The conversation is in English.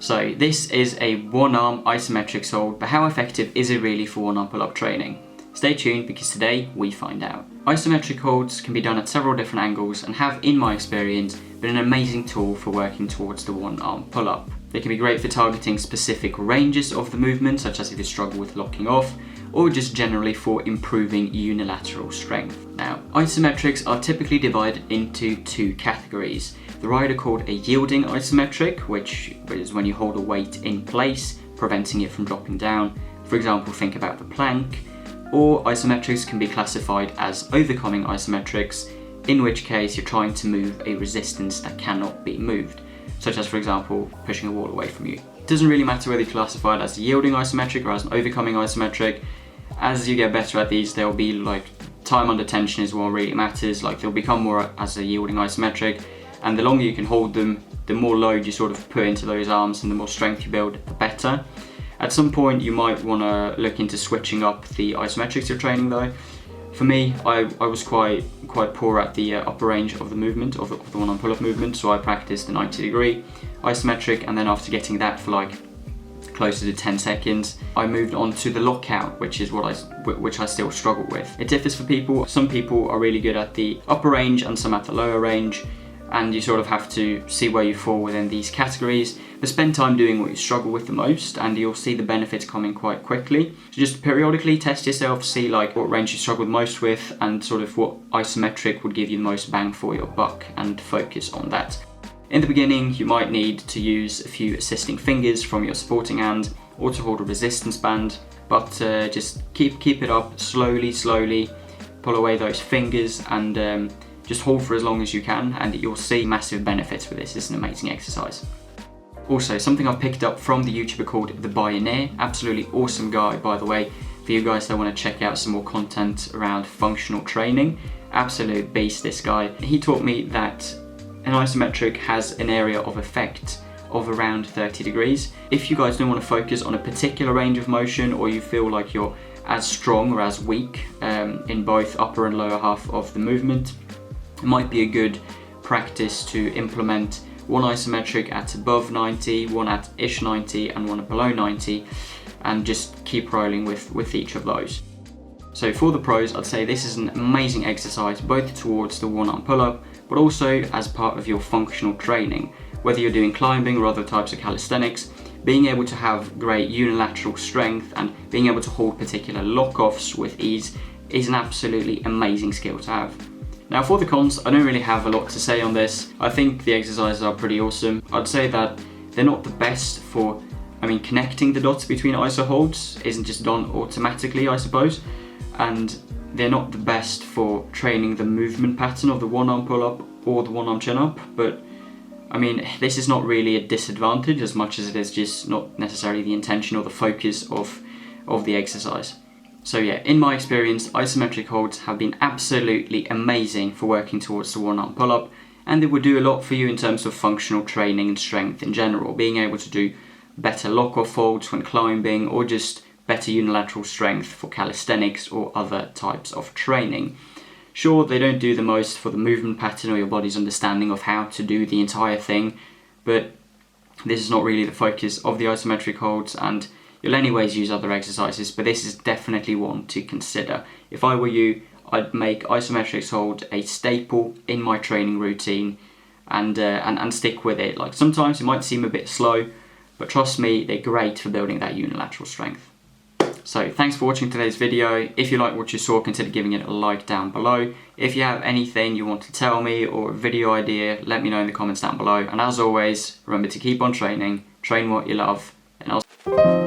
So this is a one-arm isometrics hold, but how effective is it really for one-arm pull-up training? Stay tuned because today we find out. Isometric holds can be done at several different angles and have, in my experience, been an amazing tool for working towards the one-arm pull-up. They can be great for targeting specific ranges of the movement, such as if you struggle with locking off, or just generally for improving unilateral strength. Now, isometrics are typically divided into two categories. They're either called a yielding isometric, which is when you hold a weight in place, preventing it from dropping down. For example, think about the plank. Or isometrics can be classified as overcoming isometrics, in which case you're trying to move a resistance that cannot be moved, such as, for example, pushing a wall away from you. It doesn't really matter whether you classify it as a yielding isometric or as an overcoming isometric. As you get better at these, there'll be like time under tension is what really matters. Like they'll become more as a yielding isometric, and the longer you can hold them, the more load you sort of put into those arms and the more strength you build, the better. At some point you might want to look into switching up the isometrics you're training though. For me, I was quite poor at the upper range of the movement, of the one-arm pull-up movement, so I practiced the 90-degree isometric, and then after getting that for like closer to 10 seconds, I moved on to the lockout, which I still struggle with. It differs for people. Some people are really good at the upper range and some at the lower range, and you sort of have to see where you fall within these categories, but spend time doing what you struggle with the most and you'll see the benefits coming quite quickly. So just periodically test yourself, see like what range you struggle most with and sort of what isometric would give you the most bang for your buck, and focus on that. In the beginning, you might need to use a few assisting fingers from your supporting hand or to hold a resistance band, but just keep it up slowly, pull away those fingers and just hold for as long as you can, and you'll see massive benefits with this. It's an amazing exercise. Also, something I picked up from the YouTuber called The Pioneer, absolutely awesome guy by the way, for you guys that want to check out some more content around functional training. Absolute beast, this guy. He taught me that an isometric has an area of effect of around 30 degrees. If you guys don't want to focus on a particular range of motion, or you feel like you're as strong or as weak in both upper and lower half of the movement, it might be a good practice to implement one isometric at above 90, one at ish 90 and one at below 90, and just keep rolling with each of those. So for the pros, I'd say this is an amazing exercise both towards the one-arm pull-up, but also as part of your functional training. Whether you're doing climbing or other types of calisthenics, being able to have great unilateral strength and being able to hold particular lock-offs with ease is an absolutely amazing skill to have. Now for the cons, I don't really have a lot to say on this. I think the exercises are pretty awesome. I'd say that they're not the best for, connecting the dots between iso holds isn't just done automatically, I suppose. And they're not the best for training the movement pattern of the one-arm pull-up or the one-arm chin-up, but this is not really a disadvantage as much as it is just not necessarily the intention or the focus of the exercise. So yeah, in my experience, isometric holds have been absolutely amazing for working towards the one-arm pull-up, and they would do a lot for you in terms of functional training and strength in general, being able to do better lock-off holds when climbing, or just better unilateral strength for calisthenics or other types of training. Sure, they don't do the most for the movement pattern or your body's understanding of how to do the entire thing, but this is not really the focus of the isometric holds, and you'll anyways use other exercises, but this is definitely one to consider. If I were you, I'd make isometrics hold a staple in my training routine and stick with it. Like sometimes it might seem a bit slow, but trust me, they're great for building that unilateral strength. So thanks for watching today's video. If you like what you saw, consider giving it a like down below. If you have anything you want to tell me or a video idea, let me know in the comments down below. And as always, remember to keep on training, train what you love, and I'll